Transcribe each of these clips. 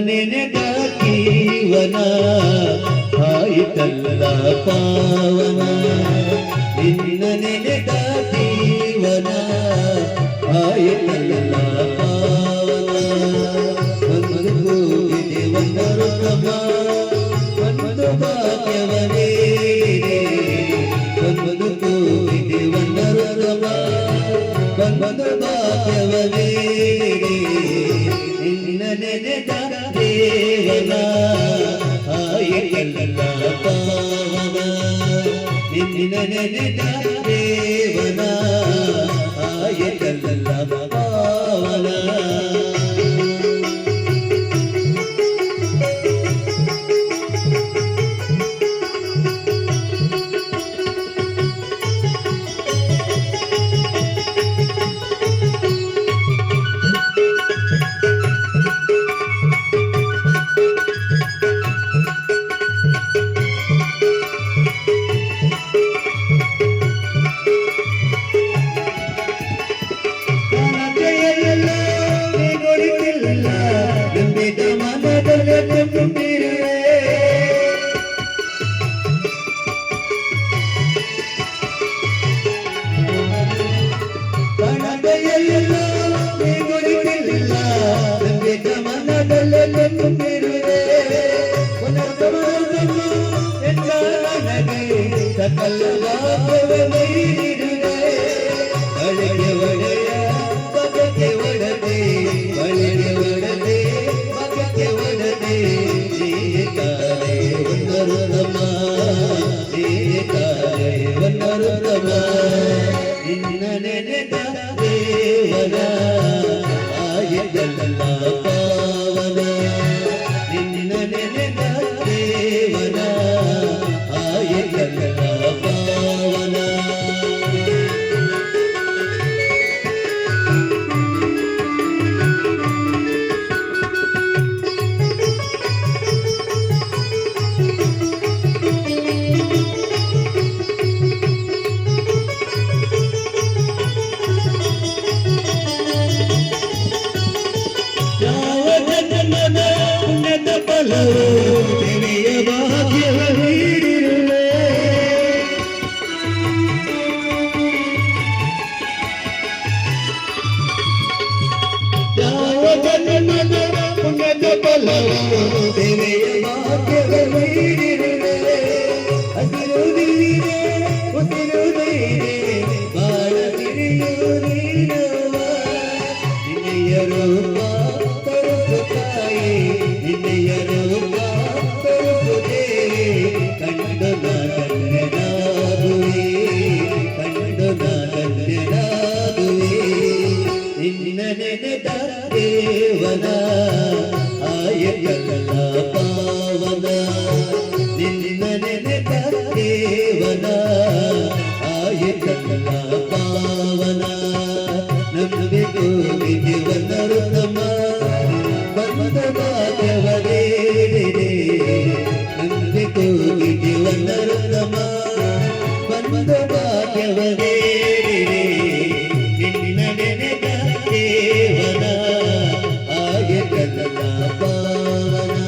ನೆನೆದ ಜೀವನ ಆಯಿತಲ್ಲ ಪಾವನ ನಿನ್ನ ನೆನೆದ ಜೀವನ ಆಯಿತಲ್ಲ ಪಾವನ ಒಂದು ಕೂಗಿದೆ ಒಂದರು ಕ್ರಮ ಒಂದು ಭಾಗ್ಯವನೇ ಒಂದು ಕೂಗಿದೆ ಒಂದರು ಕ್ರಮ ಒಂದು ಭಾಗ್ಯವನೇ ನಿನ್ನ ನೆನೆದ ದೇವನ ಆಯಿತಲ್ಲ ಪಾವನ ನಿನ್ನ ನೆನೆದ ದೇವನ ಆಯಿತಲ್ಲ ಪಾವನ ನಿನ್ನ ನೆನೆದ ದೇವನ ಆಯಿತಲ್ಲ ಪಾವನ ನಿನ್ನ ನೆನೆದ ದೇವನ ಆಯಿತಲ್ಲ ಪಾವನ ದೇವಿಯ ಭಾಗ್ಯವ ನೀಡಿರುವೆ ಯಾವ ಜನ್ಮದ ಪುಣ್ಯದ ಫಲವು ದೇವಿಯ ಭಾಗ್ಯವ ನೀಡಿರುವೆ ಹಸಿರು ನೀರೇ ಉಸಿರು ನೀರೇ ಬಾಳ ಸಿರಿಯು ನೀಡುವ ನಿನ್ನೆಯ ರೂಪ ತೋರಿಸುತ್ತಾಯಿ ನಿನ್ನೆಯ ರೂಪ ತೋರಿಸುತ್ತೇವೆ ಕಂಡು ನಾನನ್ಯನಾಗುವೆ ಕಂಡು ನಾನನ್ಯನಾಗುವೆ ನಿನ್ನ ನೆನೆದ ದೇವನ ಆಯಿತಲ್ಲ ಪಾವನ ನಿನ್ನ ನೆನೆದ ದೇವನ ಆಯಿತಲ್ಲ ಪಾವನ ನಂಬಿಗೂ ವಿಧಿವನರು ನಮ್ಮ ಬಂದ ಭಾಗ್ಯವನೇ ನಂಬಿಗೂ ವಿಧಿವನರು ನಮ್ಮ ಬಂದ ಭಾಗ್ಯವನೇ ನಿನ್ನ ನೆನೆದ ದೇವನ ಆಯಿತಲ್ಲ ಪಾವನ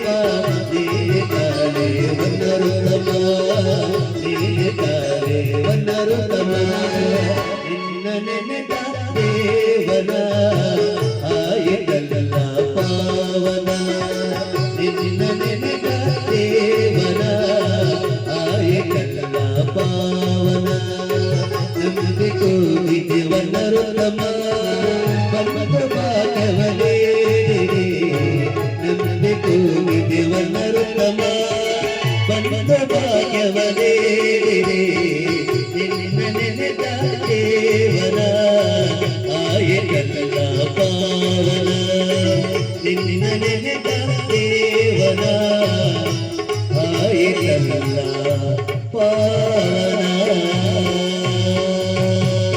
ಮನೆಯ ನೆನೆದ ದೇವನ ಆಯಕಲ್ಲ ಪಾವನ ನಂಬಿಕೋ ನಿಜವನ್ನರುತ್ತಮ ಬಂದ ಭಾಗ್ಯವನೇ ನಂಬಿಕೋ ನಿಜವನ್ನರುತ್ತಮ ಬಂದ ಭಾಗ್ಯವನೇ ನಿನ್ನ ನೆನೆದ ದೇವನ ಆಯಕಲ್ಲ ಪಾವನ ನಿನ್ನ ನೆನೆದ ದೇವನ ಆಯಕಲ್ಲ ಪಾವನ